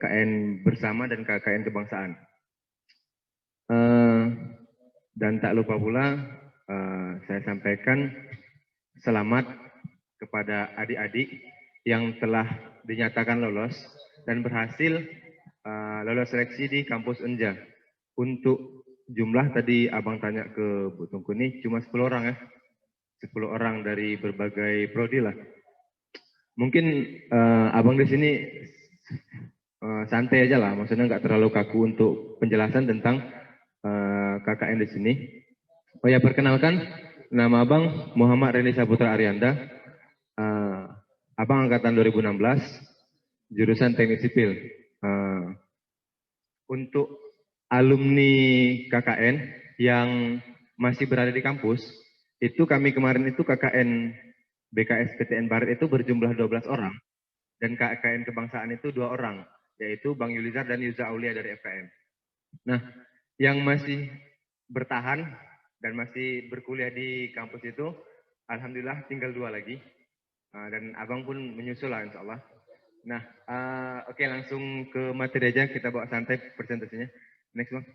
KKN bersama dan KKN kebangsaan. Dan tak lupa pula saya sampaikan selamat kepada adik-adik yang telah dinyatakan lolos dan berhasil lolos seleksi di kampus Unja. Untuk jumlah tadi abang tanya ke Bu Tungku ini cuma 10 orang ya. 10 orang dari berbagai prodi lah. Mungkin abang di sini santai aja lah, maksudnya nggak terlalu kaku untuk penjelasan tentang KKN di sini. Oh ya, perkenalkan, nama abang Muhammad Reni Saputra Arianda. Abang angkatan 2016, jurusan Teknik Sipil. Untuk alumni KKN yang masih berada di kampus, itu kami kemarin itu KKN BKSPTN Barat itu berjumlah 12 orang, dan KKN kebangsaan itu 2 orang, yaitu Bang Yulizar dan Yuza Aulia dari FKM. Nah, yang masih bertahan dan masih berkuliah di kampus itu, alhamdulillah tinggal 2 lagi. Dan abang pun menyusul lah insya Allah. Nah, oke, langsung ke materi aja, kita bawa santai presentasinya. Next bang.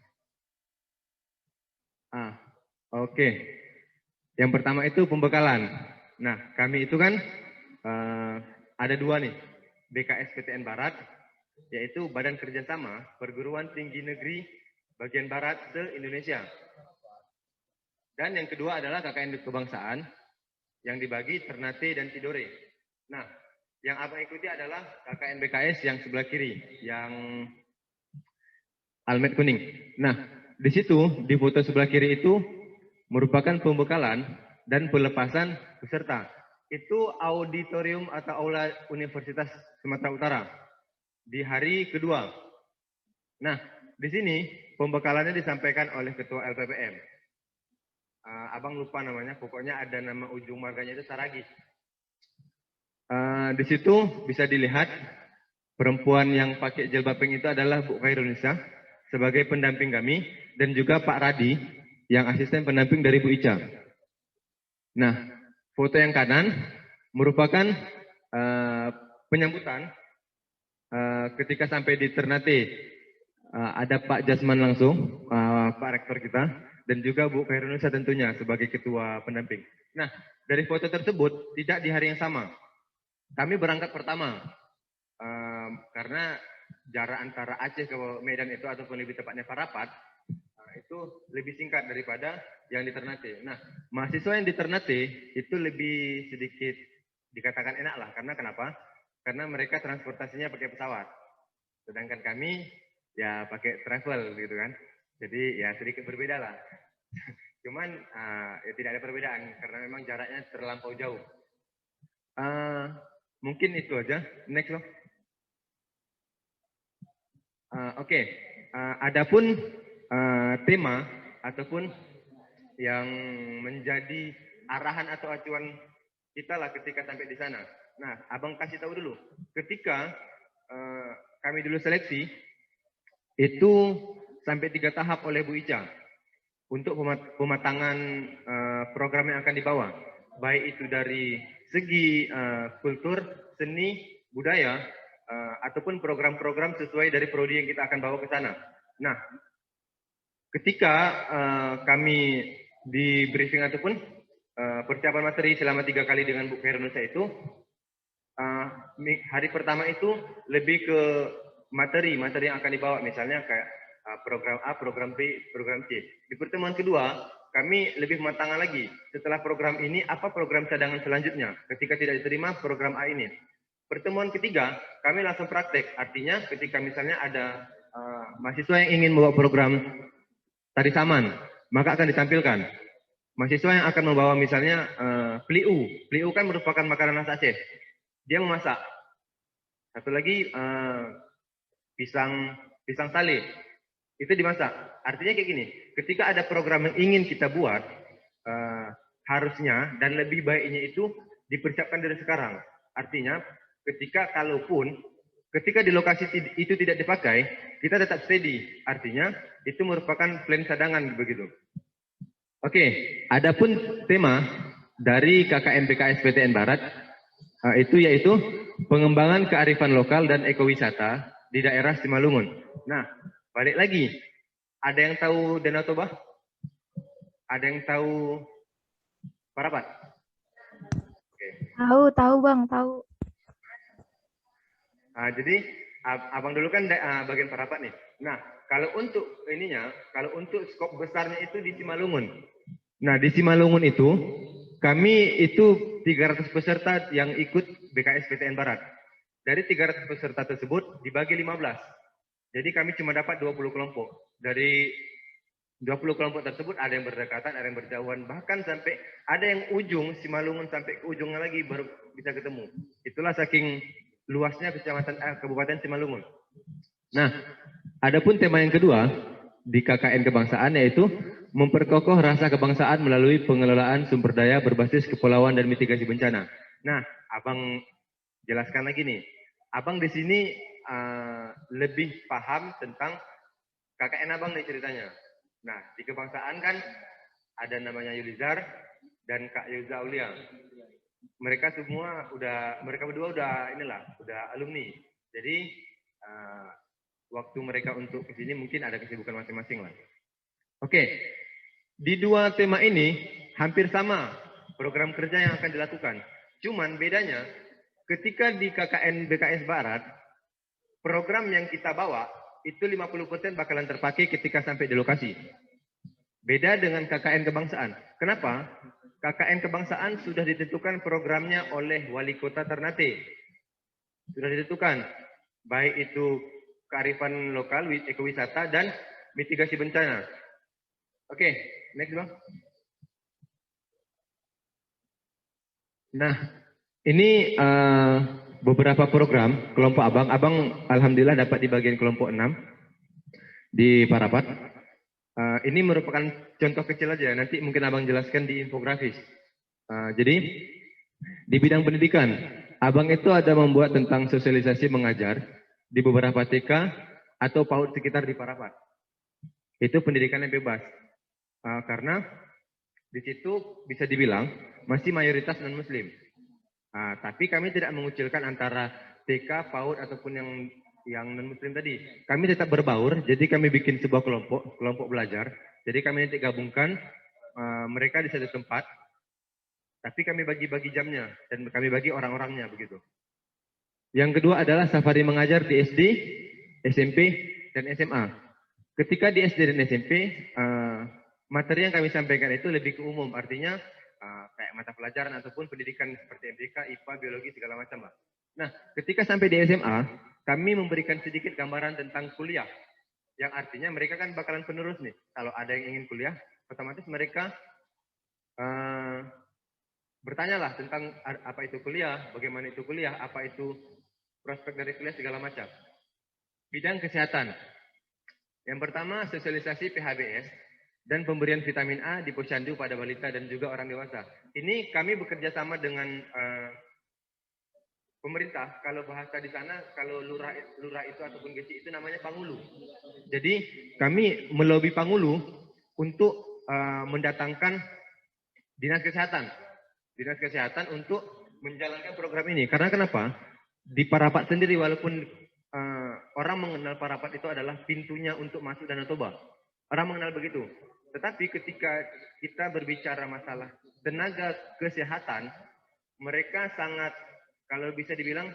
Oke. Yang pertama itu pembekalan. Nah, kami itu kan ada 2 nih, BKSPTN Barat, yaitu Badan Kerjasama Perguruan Tinggi Negeri Bagian Barat se-Indonesia. Dan yang kedua adalah KKN Kebangsaan yang dibagi Ternate dan Tidore. Nah, yang abang ikuti adalah KKN BKS yang sebelah kiri, yang almet kuning. Nah, di situ, di foto sebelah kiri itu merupakan pembekalan dan pelepasan peserta. Itu auditorium atau aula Universitas Sumatera Utara di hari kedua. Nah, di sini pembekalannya disampaikan oleh Ketua LPPM. Abang lupa namanya, pokoknya ada nama ujung marganya itu Saragih. Di situ bisa dilihat perempuan yang pakai jilbab pink itu adalah Bu Khairunisa sebagai pendamping kami, dan juga Pak Radi yang asisten pendamping dari Bu Ica. Nah, foto yang kanan merupakan penyambutan ketika sampai di Ternate. Ada Pak Jasman langsung, Pak Rektor kita, dan juga Bu Khairunisa tentunya sebagai ketua pendamping. Nah, dari foto tersebut tidak di hari yang sama. Kami berangkat pertama karena jarak antara Aceh ke Medan itu, ataupun lebih tepatnya Parapat, itu lebih singkat daripada yang di Ternate. Nah, mahasiswa yang di Ternate itu lebih sedikit dikatakan enak lah. Karena kenapa? Karena mereka transportasinya pakai pesawat. Sedangkan kami ya pakai travel gitu kan. Jadi ya sedikit berbeda lah. Cuman ya tidak ada perbedaan karena memang jaraknya terlampau jauh. Mungkin itu aja. Next loh. Oke. Adapun tema ataupun yang menjadi arahan atau acuan kita lah ketika sampai di sana. Nah, abang kasih tahu dulu. Ketika kami dulu seleksi, itu sampai 3 tahap oleh Bu Ica untuk pematangan program yang akan dibawa. Baik itu dari segi kultur, seni, budaya, ataupun program-program sesuai dari prodi yang kita akan bawa ke sana. Nah, ketika kami di briefing ataupun persiapan materi selama 3 kali dengan Bu Khairunisa itu, hari pertama itu lebih ke materi yang akan dibawa, misalnya kayak program A, program B, program C. Di pertemuan kedua, kami lebih matang lagi. Setelah program ini, apa program cadangan selanjutnya? Ketika tidak diterima program A ini. Pertemuan ketiga, kami langsung praktek. Artinya ketika misalnya ada mahasiswa yang ingin membawa program tari saman, maka akan ditampilkan. Mahasiswa yang akan membawa misalnya pliu. Pliu kan merupakan makanan khas Aceh. Dia memasak. Satu lagi pisang tali. Itu dimasak. Artinya kayak gini, ketika ada program yang ingin kita buat, harusnya dan lebih baiknya itu dipersiapkan dari sekarang. Artinya ketika di lokasi itu tidak dipakai, kita tetap steady. Artinya itu merupakan plan cadangan begitu. Oke, adapun tema dari KKN BKSPTN Barat itu yaitu pengembangan kearifan lokal dan ekowisata di daerah Simalungun. Nah, balik lagi. Ada yang tahu Danau Toba? Ada yang tahu Parapat? Oke. Tahu Bang, tahu. Jadi abang dulu kan bagian Parapat nih. Nah, kalau untuk ininya, kalau untuk skop besarnya itu di Simalungun. Nah, di Simalungun itu kami itu 300 peserta yang ikut BKSPTN Barat. Dari 300 peserta tersebut dibagi 15. Jadi kami cuma dapat 20 kelompok. Dari 20 kelompok tersebut ada yang berdekatan, ada yang berjauhan, bahkan sampai ada yang ujung Simalungun sampai ke ujungnya lagi baru bisa ketemu. Itulah saking luasnya Kabupaten Simalungun. Nah, adapun tema yang kedua di KKN kebangsaan yaitu memperkokoh rasa kebangsaan melalui pengelolaan sumber daya berbasis kepulauan dan mitigasi bencana. Nah, abang jelaskan lagi nih. Abang di sini lebih paham tentang KKN abang nih ceritanya. Nah, di kebangsaan kan ada namanya Yulizar dan Kak Yuza Aulia. Mereka berdua udah alumni. Jadi waktu mereka untuk ke sini mungkin ada kesibukan masing-masing lah. Oke, di dua tema ini hampir sama program kerja yang akan dilakukan. Cuman bedanya ketika di KKN BKS Barat, program yang kita bawa itu 50% bakalan terpakai ketika sampai di lokasi. Beda dengan KKN kebangsaan. Kenapa? KKN kebangsaan sudah ditentukan programnya oleh Wali Kota Ternate. Sudah ditentukan. Baik itu kearifan lokal, ekowisata, dan mitigasi bencana. Oke, next Bang. Nah, ini beberapa program kelompok abang. Abang alhamdulillah dapat di bagian kelompok 6 di Parapat. Ini merupakan contoh kecil aja. Nanti mungkin abang jelaskan di infografis. Jadi di bidang pendidikan, abang itu ada membuat tentang sosialisasi mengajar di beberapa TK atau PAUD sekitar di Parapat. Itu pendidikan yang bebas. Karena di situ bisa dibilang masih mayoritas non-muslim. Tapi kami tidak mengucilkan antara TK, PAUD ataupun yang non-muslim tadi. Kami tetap berbaur, jadi kami bikin sebuah kelompok belajar. Jadi kami nanti gabungkan mereka di satu tempat, tapi kami bagi-bagi jamnya dan kami bagi orang-orangnya begitu. Yang kedua adalah safari mengajar di SD, SMP, dan SMA. Ketika di SD dan SMP, materi yang kami sampaikan itu lebih ke umum, artinya kayak mata pelajaran ataupun pendidikan seperti MTK, IPA, biologi, segala macam lah. Nah, ketika sampai di SMA, kami memberikan sedikit gambaran tentang kuliah. Yang artinya mereka kan bakalan penerus nih. Kalau ada yang ingin kuliah, otomatis mereka bertanyalah tentang apa itu kuliah, bagaimana itu kuliah, apa itu prospek dari kuliah, segala macam. Bidang kesehatan. Yang pertama, sosialisasi PHBS dan pemberian vitamin A di posyandu pada balita dan juga orang dewasa. Ini kami bekerja sama dengan pemerintah. Kalau bahasa di sana, kalau lurah itu ataupun GC itu namanya Pangulu. Jadi kami melobi Pangulu untuk mendatangkan dinas kesehatan untuk menjalankan program ini. Karena kenapa? Di Parapat sendiri walaupun orang mengenal Parapat itu adalah pintunya untuk masuk Danau Toba. Orang mengenal begitu. Tetapi ketika kita berbicara masalah tenaga kesehatan, mereka sangat, kalau bisa dibilang,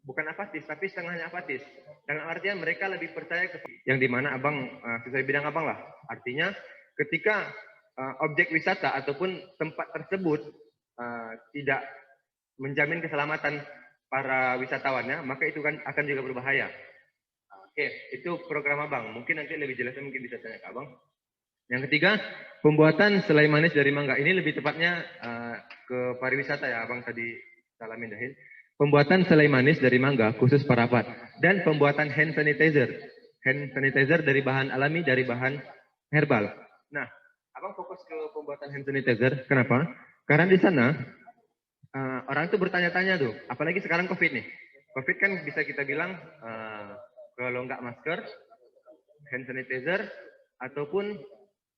bukan apatis, tapi setengahnya apatis. Dalam artian mereka lebih percaya yang dimana abang, sesuai bidang abang lah. Artinya ketika objek wisata ataupun tempat tersebut tidak menjamin keselamatan para wisatawannya, maka itu kan akan juga berbahaya. Oke, itu program abang. Mungkin nanti lebih jelasnya mungkin bisa tanya ke abang. Yang ketiga, pembuatan selai manis dari mangga. Ini lebih tepatnya ke pariwisata ya, abang tadi salah mindahin. Pembuatan selai manis dari mangga khusus Parapat dan pembuatan hand sanitizer. Hand sanitizer dari bahan alami, dari bahan herbal. Nah, abang fokus ke pembuatan hand sanitizer. Kenapa? Karena di sana orang itu bertanya-tanya tuh, apalagi sekarang COVID nih. COVID kan bisa kita bilang kalau nggak masker, hand sanitizer, ataupun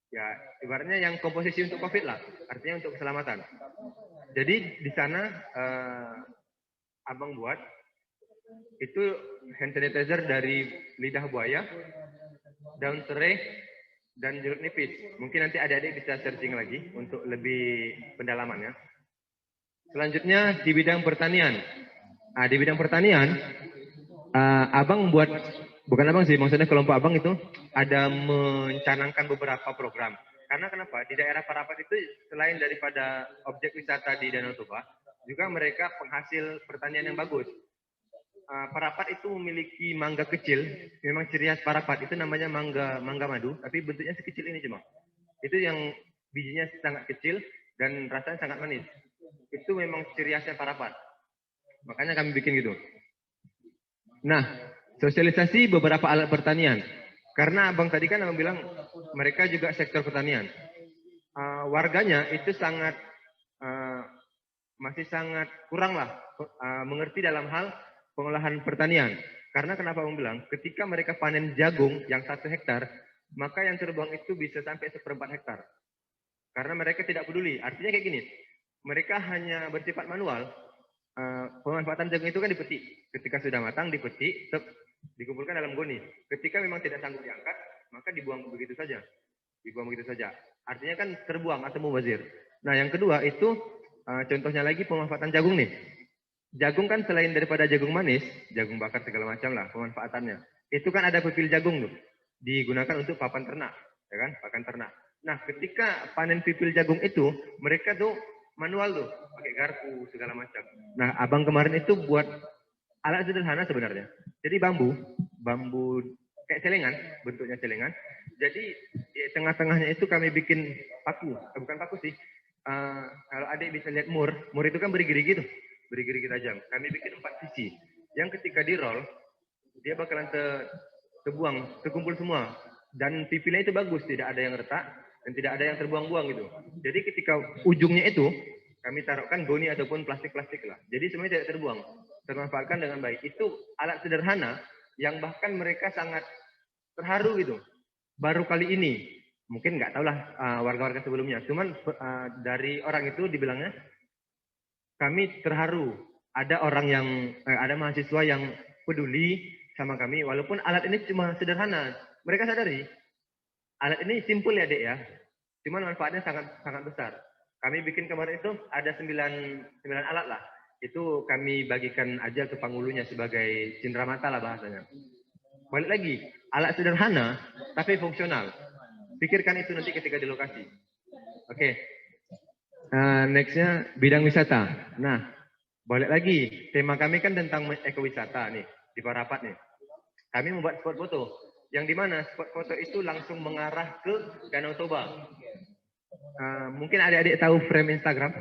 ya ibaratnya yang komposisi untuk COVID lah, artinya untuk keselamatan. Jadi di sana abang buat Itu hand sanitizer dari lidah buaya, daun serai, dan jeruk nipis. Mungkin nanti adik-adik bisa searching lagi untuk lebih pendalaman ya. Selanjutnya di bidang pertanian. Nah, di bidang pertanian, abang buat, bukan abang sih, maksudnya kelompok abang itu ada mencanangkan beberapa program. Karena kenapa? Di daerah Parapat itu selain daripada objek wisata di Danau Toba, juga mereka penghasil pertanian yang bagus. Parapat itu memiliki mangga kecil, memang ciri khas Parapat itu namanya mangga madu, tapi bentuknya sekecil ini cuma. Itu yang bijinya sangat kecil dan rasanya sangat manis. Itu memang ciri khasnya Parapat. Makanya kami bikin gitu. Nah, sosialisasi beberapa alat pertanian. Karena abang tadi kan abang bilang mereka juga sektor pertanian. Warganya itu sangat masih sangat kurang lah mengerti dalam hal pengolahan pertanian. Karena kenapa abang bilang, ketika mereka panen jagung yang 1 hektar, maka yang terbuang itu bisa sampai 1/4 hektar. Karena mereka tidak peduli. Artinya kayak gini, mereka hanya bersifat manual. Pemanfaatan jagung itu kan dipetik. Ketika sudah matang dipetik, dikumpulkan dalam goni. Ketika memang tidak sanggup diangkat, maka dibuang begitu saja. Dibuang begitu saja. Artinya kan terbuang atau mubazir. Nah, yang kedua itu contohnya lagi pemanfaatan jagung nih. Jagung kan selain daripada jagung manis, jagung bakar segala macam lah pemanfaatannya. Itu kan ada pipil jagung tuh. Digunakan untuk pakan ternak, ya kan? Pakan ternak. Nah, ketika panen pipil jagung itu, mereka tuh manual tuh, pakai garpu segala macam. Nah, abang kemarin itu buat alat sederhana sebenarnya. Jadi bambu kayak celengan, bentuknya celengan. Jadi di tengah-tengahnya itu kami bikin paku, bukan paku sih. Kalau adik bisa lihat mur itu kan bergerigi tuh, bergerigi tajam. Kami bikin 4 sisi. Yang ketika di roll, dia bakalan terbuang, terkumpul semua. Dan pipilnya itu bagus, tidak ada yang retak dan tidak ada yang terbuang-buang gitu. Jadi ketika ujungnya itu kami taruhkan goni ataupun plastik-plastik lah. Jadi semuanya tidak terbuang, termanfaatkan dengan baik. Itu alat sederhana yang bahkan mereka sangat terharu gitu. Baru kali ini, mungkin nggak tahulah warga-warga sebelumnya. Cuman dari orang itu dibilangnya, kami terharu. Ada orang yang, ada mahasiswa yang peduli sama kami, walaupun alat ini cuma sederhana. Mereka sadari, alat ini simpel ya dek ya, cuman manfaatnya sangat besar. Kami bikin kemarin itu ada 9 alat lah. Itu kami bagikan aja ke penghulunya sebagai cindramata lah bahasanya. Balik lagi, alat sederhana tapi fungsional. Pikirkan itu nanti ketika di lokasi. Oke. Nextnya bidang wisata. Nah, balik lagi, tema kami kan tentang ekowisata nih di Parapat nih. Kami membuat spot foto, yang dimana spot foto itu langsung mengarah ke Danau Toba. Mungkin adik-adik tahu frame Instagram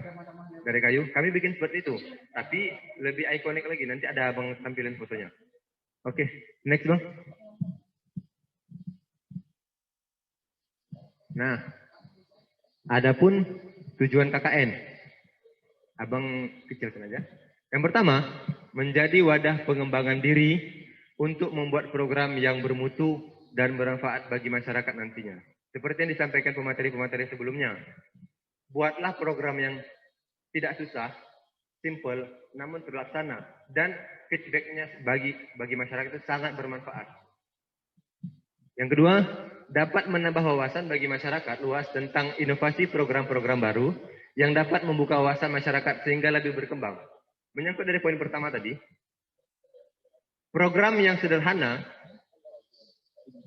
dari kayu. Kami bikin seperti itu, tapi lebih ikonik lagi. Nanti ada abang tampilin fotonya. Oke, next bang. Nah, adapun tujuan KKN, abang kecilkan aja. Yang pertama, menjadi wadah pengembangan diri untuk membuat program yang bermutu dan bermanfaat bagi masyarakat nantinya. Seperti yang disampaikan pemateri-pemateri sebelumnya, buatlah program yang tidak susah, simple, namun terlaksana, dan feedbacknya bagi masyarakat itu sangat bermanfaat. Yang kedua, dapat menambah wawasan bagi masyarakat luas tentang inovasi program-program baru yang dapat membuka wawasan masyarakat sehingga lebih berkembang. Menyangkut dari poin pertama tadi, program yang sederhana,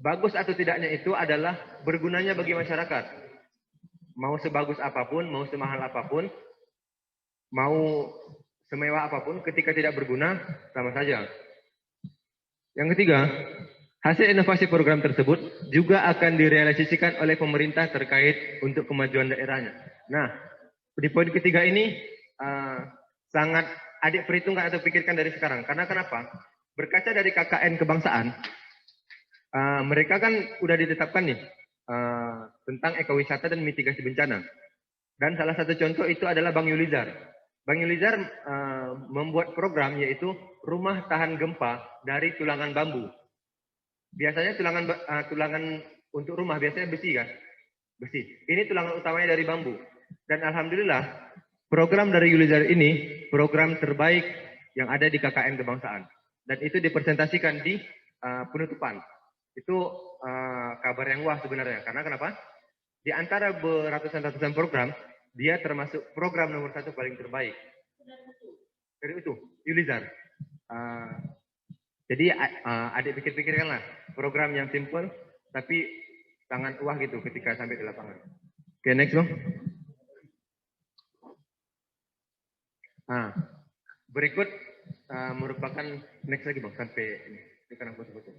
bagus atau tidaknya itu adalah bergunanya bagi masyarakat. Mau sebagus apapun, mau semahal apapun, mau semewah apapun, ketika tidak berguna, sama saja. Yang ketiga, hasil inovasi program tersebut juga akan direalisasikan oleh pemerintah terkait untuk kemajuan daerahnya. Nah, di poin ketiga ini sangat adik perhitungkan atau pikirkan dari sekarang. Karena kenapa? Berkaca dari KKN kebangsaan, mereka kan udah ditetapkan nih tentang ekowisata dan mitigasi bencana. Dan salah satu contoh itu adalah Bang Yulizar. Bang Yulizar membuat program yaitu rumah tahan gempa dari tulangan bambu. Biasanya tulangan untuk rumah biasanya besi kan? Besi. Ini tulangan utamanya dari bambu. Dan alhamdulillah program dari Yulizar ini program terbaik yang ada di KKN kebangsaan. dan itu dipresentasikan di penutupan. Itu kabar yang wah sebenarnya. Karena kenapa? Di antara beratusan-ratusan program, dia termasuk program nomor 1 paling terbaik. Dari itu, Yulizar. Jadi adik pikir-pikirkanlah program yang simple tapi sangat wah gitu ketika sampai di lapangan. Oke, next dong. Berikut merupakan next lagi bang sampai ini karena foto-foto.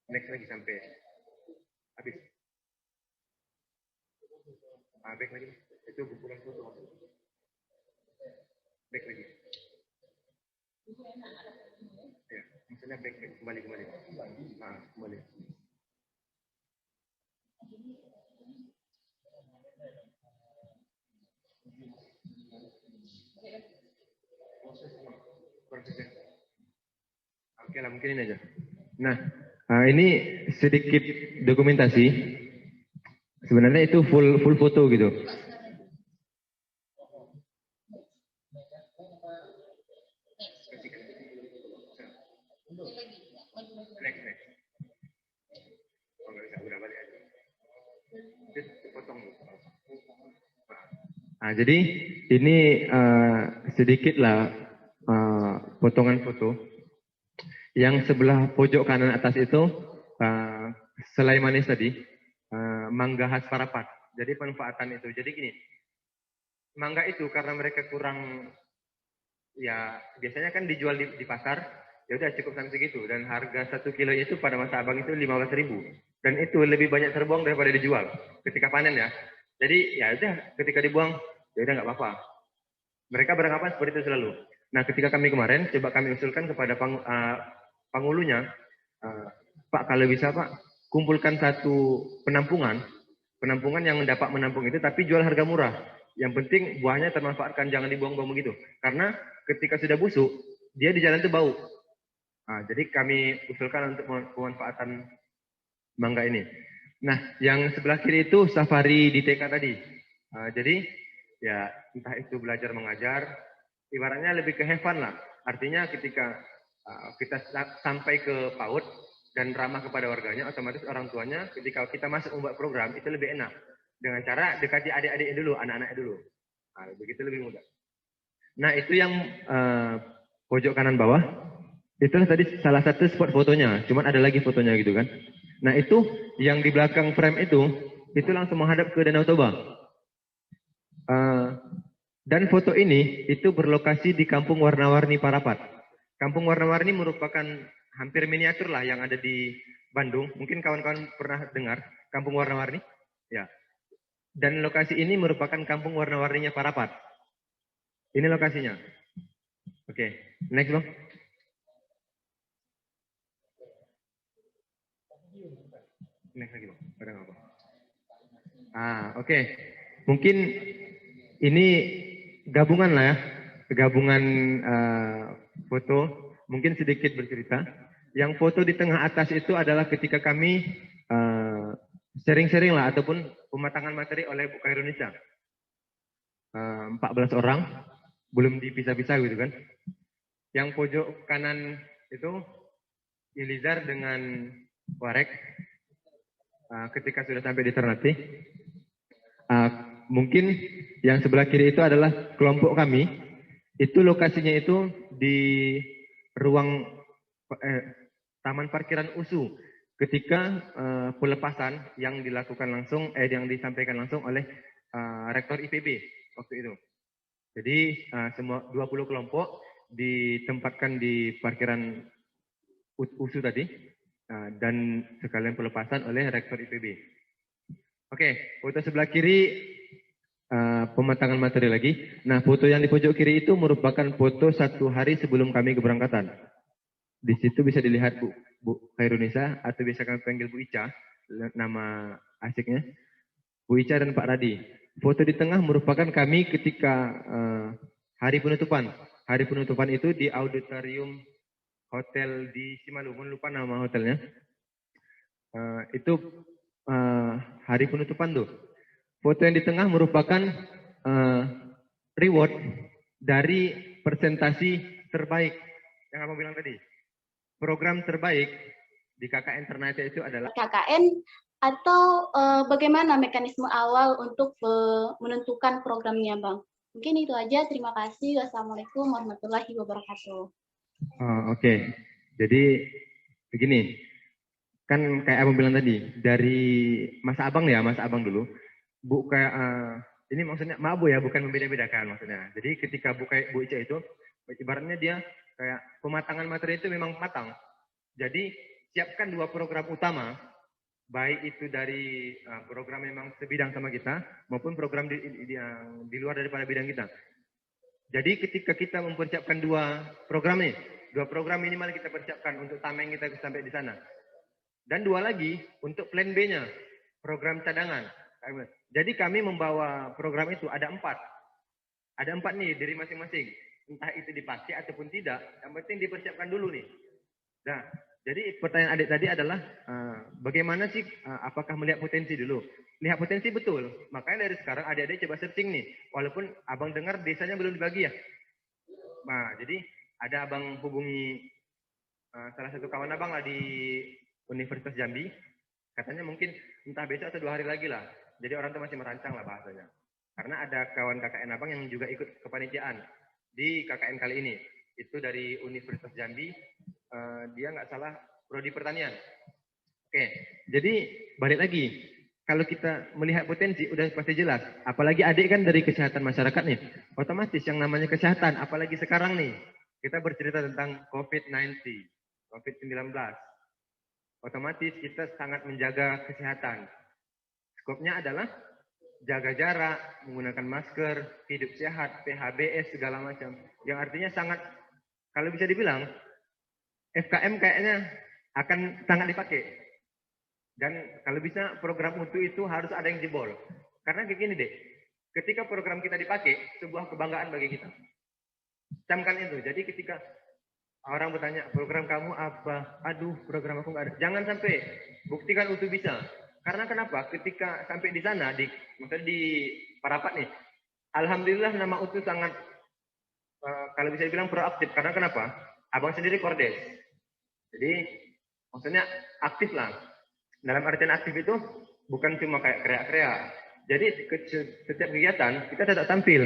Next lagi sampai habis. Back lagi. Itu kumpulan foto. Back lagi. Ya, misalnya back kembali. Kembali. Prosesnya. Oke lah, mungkin ini aja. Nah, ini sedikit dokumentasi. Sebenarnya itu full foto gitu. Jadi ini sedikit lah potongan foto. Yang sebelah pojok kanan atas itu selai manis tadi, mangga khas Parapat. Jadi pemanfaatan itu. Jadi gini, mangga itu karena mereka kurang, ya biasanya kan dijual di pasar, ya udah cukup sampai segitu. Dan harga 1 kilo itu pada masa abang itu 15.000. Dan itu lebih banyak terbuang daripada dijual ketika panen ya. Jadi ya udah ketika dibuang, ya udah nggak apa-apa. Mereka beranggapan seperti itu selalu. Nah ketika kami kemarin, coba kami usulkan kepada pangulunya, Pak kalau bisa Pak, kumpulkan satu penampungan yang dapat menampung itu, tapi jual harga murah. Yang penting buahnya termanfaatkan, jangan dibuang-buang begitu. Karena ketika sudah busuk, dia di jalan itu bau. Jadi kami usulkan untuk pemanfaatan mangga ini. Nah, yang sebelah kiri itu safari di TK tadi. Jadi ya entah itu belajar mengajar, ibaratnya lebih ke have fun lah. Artinya ketika kita sampai ke PAUD dan ramah kepada warganya, otomatis orang tuanya ketika kita masuk membuat program itu lebih enak. Dengan cara dekati adik-adiknya dulu, anak-anaknya dulu. Begitu lebih mudah. Nah itu yang pojok kanan bawah, itulah tadi salah satu spot fotonya. Cuman ada lagi fotonya gitu kan. Nah itu yang di belakang frame itu langsung menghadap ke Danau Toba. Dan foto ini itu berlokasi di Kampung Warna-Warni Parapat. Kampung Warna-Warni merupakan hampir miniatur lah yang ada di Bandung. Mungkin kawan-kawan pernah dengar Kampung Warna-Warni? Ya. Dan lokasi ini merupakan Kampung Warna-Warninya Parapat. Ini lokasinya. Oke, next bang. Next lagi bang. Ada apa? Oke. Mungkin ini gabungan lah ya. Gabungan foto. Mungkin sedikit bercerita. Yang foto di tengah atas itu adalah ketika kami sharing-sharing lah ataupun pematangan materi oleh Bu Khairunisa. 14 orang, belum dipisah-pisah gitu kan. Yang pojok kanan itu Yulizar dengan Warek. Ketika sudah sampai di Ternate. Mungkin yang sebelah kiri itu adalah kelompok kami. Itu lokasinya itu di ruang Taman Parkiran USU. Ketika pelepasan yang dilakukan langsung, yang disampaikan langsung oleh Rektor IPB waktu itu. Jadi semua 20 kelompok ditempatkan di parkiran USU tadi dan sekalian pelepasan oleh Rektor IPB. Oke, foto sebelah kiri pematangan materi lagi. Nah, foto yang di pojok kiri itu merupakan foto 1 hari sebelum kami keberangkatan. Di situ bisa dilihat Bu Khairunisa atau biasa kami panggil Bu Ica, nama asiknya. Bu Ica dan Pak Radi. Foto di tengah merupakan kami ketika hari penutupan. Hari penutupan itu di auditorium hotel di Simalungun, lupa nama hotelnya. Itu hari penutupan tuh. Foto yang di tengah merupakan reward dari presentasi terbaik yang abang bilang tadi. program terbaik di KKN Ternate itu adalah KKN atau bagaimana mekanisme awal untuk menentukan programnya, Bang? Mungkin itu aja. Terima kasih. Wassalamualaikum warahmatullahi wabarakatuh. Oke. Jadi begini, kan kayak abang bilang tadi, dari masa abang ya, masa abang dulu, Bu kayak ini maksudnya maaf Bu ya, bukan membeda-bedakan maksudnya. Jadi ketika Bu Ica itu, ibaratnya dia kayak pematangan materi itu memang matang. Jadi siapkan 2 program utama, baik itu dari program memang sebidang sama kita, maupun program yang di luar daripada bidang kita. Jadi ketika kita mempersiapkan 2 program nih, 2 program minimal kita persiapkan untuk tameng kita sampai di sana. Dan 2 lagi untuk plan B-nya, program cadangan. Jadi kami membawa program itu ada 4. Ada 4 nih dari masing-masing. Entah itu dipakai ataupun tidak, yang penting dipersiapkan dulu nih. Nah, jadi pertanyaan adik tadi adalah bagaimana sih, apakah melihat potensi dulu? Lihat potensi betul. Makanya dari sekarang adik-adik coba searching nih. Walaupun abang dengar desanya belum dibagi ya. Nah, jadi ada abang hubungi salah satu kawan abang lah di Universitas Jambi. Katanya mungkin entah besok atau 2 hari lagi lah. Jadi orang tuh masih merancang lah bahasanya. Karena ada kawan KKN abang yang juga ikut kepanitiaan di KKN kali ini. Itu dari Universitas Jambi. Dia nggak salah prodi pertanian. Oke, jadi balik lagi. Kalau kita melihat potensi udah pasti jelas. Apalagi adik kan dari kesehatan masyarakat nih. Otomatis yang namanya kesehatan, apalagi sekarang nih. Kita bercerita tentang COVID-19, COVID-19. Otomatis kita sangat menjaga kesehatan. Skopnya adalah jaga jarak, menggunakan masker, hidup sehat, PHBS, segala macam. Yang artinya sangat, kalau bisa dibilang, FKM kayaknya akan sangat dipakai. Dan kalau bisa program mutu itu harus ada yang jebol. Karena kayak gini deh, ketika program kita dipakai, sebuah kebanggaan bagi kita. Camkan itu. Jadi ketika orang bertanya, program kamu apa? Aduh, program aku nggak ada. Jangan sampai buktikan utuh bisa. Karena kenapa? Ketika sampai di sana, maksudnya di Parapat nih, alhamdulillah nama utuh sangat, kalau bisa dibilang proaktif. Karena kenapa? Abang sendiri kordes. Jadi maksudnya aktif lah. Dalam artian aktif itu bukan cuma kayak kreak-kreak. Jadi setiap kegiatan kita tetap tampil,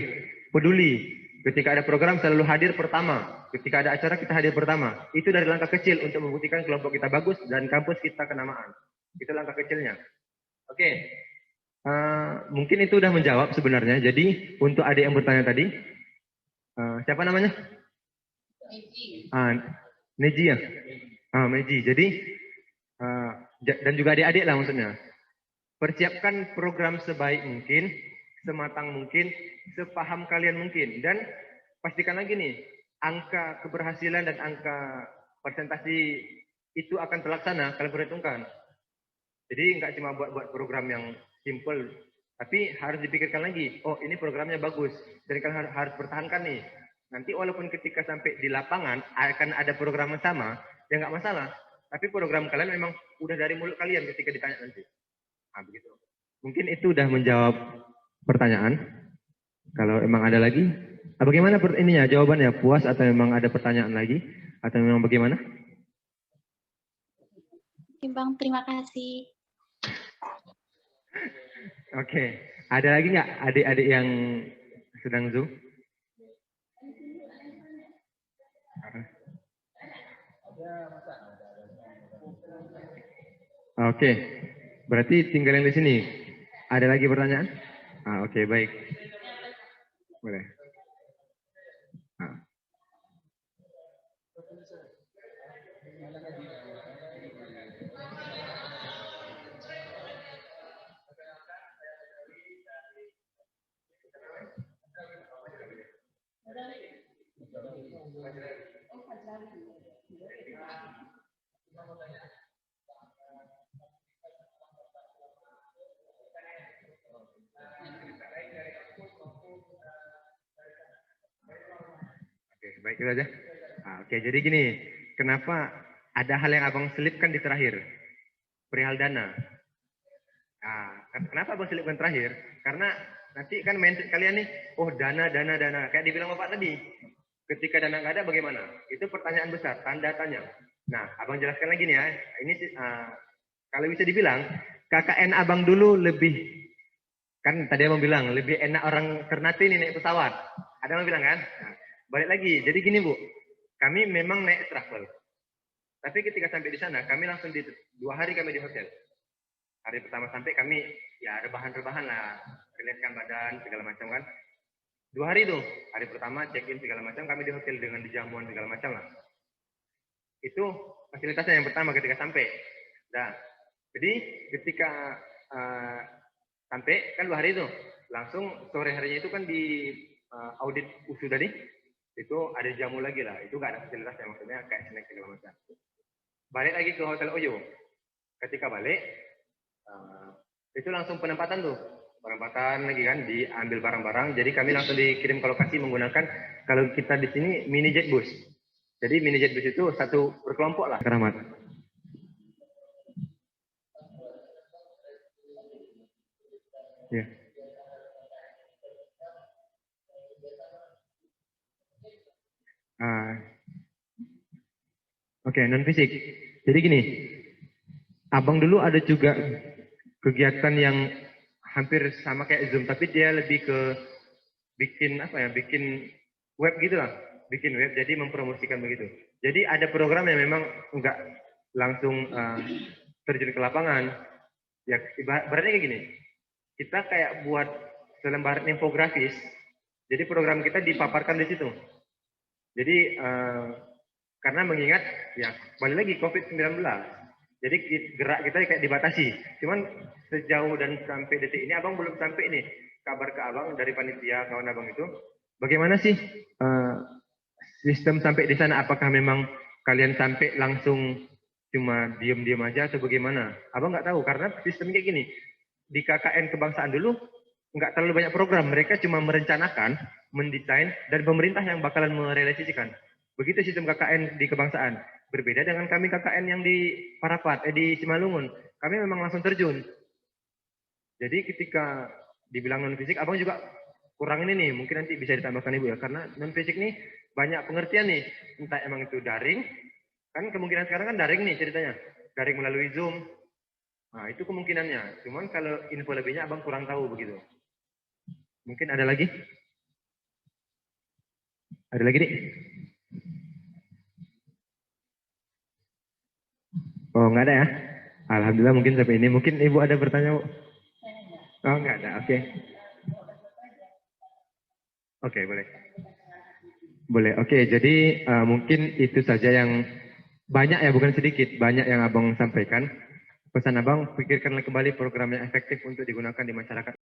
peduli. Ketika ada program selalu hadir pertama. Ketika ada acara kita hadir pertama. Itu dari langkah kecil untuk membuktikan kelompok kita bagus dan kampus kita kenamaan. Itu langkah kecilnya. Oke. Mungkin itu udah menjawab sebenarnya. Jadi untuk adik yang bertanya tadi, siapa namanya? Meji. Neji ya? Meji. Jadi dan juga adik-adik lah maksudnya. Persiapkan program sebaik mungkin, sematang mungkin, sepaham kalian mungkin. Dan pastikan lagi nih, angka keberhasilan dan angka persentasi itu akan terlaksana, kalian perhitungkan. Jadi nggak cuma buat program yang simple, tapi harus dipikirkan lagi, oh ini programnya bagus, dan kalian harus pertahankan nih. Nanti walaupun ketika sampai di lapangan akan ada program yang sama, ya nggak masalah. Tapi program kalian memang udah dari mulut kalian ketika ditanya nanti. Begitu. Mungkin itu udah menjawab pertanyaan. Kalau emang ada lagi, bagaimana ininya jawabannya? Puas atau memang ada pertanyaan lagi? Atau memang bagaimana? Bang, terima kasih. Oke, ada lagi nggak adik-adik yang sedang Zoom? Oke, berarti tinggal yang di sini. Ada lagi pertanyaan? Oke, baik. Boleh. Baik itu aja. Oke, jadi gini, kenapa ada hal yang abang selipkan di terakhir? Perihal dana. Kenapa abang selipkan terakhir? Karena nanti kan mindset kalian nih, oh dana. Kayak dibilang Bapak tadi, ketika dana nggak ada bagaimana? Itu pertanyaan besar, tanda tanya. Nah, abang jelaskan lagi nih ya. Ini kalau bisa dibilang KKN abang dulu lebih, kan tadi abang bilang lebih enak orang Ternate ini naik pesawat. Ada yang bilang kan? Nah, balik lagi. Jadi gini Bu, kami memang naik travel. Tapi ketika sampai di sana, kami langsung 2 hari kami di hotel. Hari pertama sampai kami ya rebahan-rebahan lah, riletkan badan segala macam kan. 2 hari itu, hari pertama check-in segala macam, kami di hotel dengan dijamuan segala macam lah. Itu fasilitasnya yang pertama ketika sampai. Nah, jadi ketika sampai kan 2 hari itu, langsung sore harinya itu kan di audit USU tadi, itu ada jamu lagi lah. Itu nggak ada fasilitasnya, maksudnya kayak snack segala macam. Balik lagi ke Hotel Oyo. Ketika balik, itu langsung penempatan tuh. Penempatan lagi kan, diambil barang-barang. Jadi kami langsung dikirim ke lokasi menggunakan, kalau kita di sini mini jet bus. Jadi mini jet bus itu satu berkelompok lah. Keramat. Ya. Oke, non fisik. Jadi gini, abang dulu ada juga kegiatan yang hampir sama kayak Zoom, tapi dia lebih ke bikin apa ya, bikin web gitu lah, bikin web, jadi mempromosikan begitu. Jadi ada program yang memang enggak langsung terjun ke lapangan. Ya, ibaratnya kayak gini, kita kayak buat selembaran infografis, jadi program kita dipaparkan di situ. Jadi karena mengingat ya balik lagi COVID-19, jadi gerak kita kayak dibatasi. Cuman sejauh dan sampai detik ini abang belum sampai nih kabar ke abang dari panitia kawan abang itu, bagaimana sih sistem sampai di sana? Apakah memang kalian sampai langsung cuma diem-diem aja atau bagaimana? Abang nggak tahu karena sistem kayak gini. Di KKN kebangsaan dulu nggak terlalu banyak program, mereka cuma merencanakan, mendesain, dan pemerintah yang bakalan merealisasikan. Begitu sistem KKN di kebangsaan. Berbeda dengan kami KKN yang di Parapat, di Simalungun. Kami memang langsung terjun. Jadi ketika dibilang non fisik, abang juga kurang ini nih, mungkin nanti bisa ditambahkan Ibu ya, karena non fisik nih banyak pengertian nih, entah emang itu daring, kan kemungkinan sekarang kan daring nih ceritanya, daring melalui Zoom. Nah itu kemungkinannya, cuman kalau info lebihnya abang kurang tahu begitu. Mungkin ada lagi? Ada lagi nih? Oh, nggak ada ya? Alhamdulillah mungkin sampai ini. Mungkin Ibu ada bertanya, Bu? Oh, nggak ada. Oke. Oke, boleh. Boleh. Oke, jadi mungkin itu saja yang banyak ya, bukan sedikit. Banyak yang Abang sampaikan. Pesan Abang, pikirkanlah kembali program yang efektif untuk digunakan di masyarakat.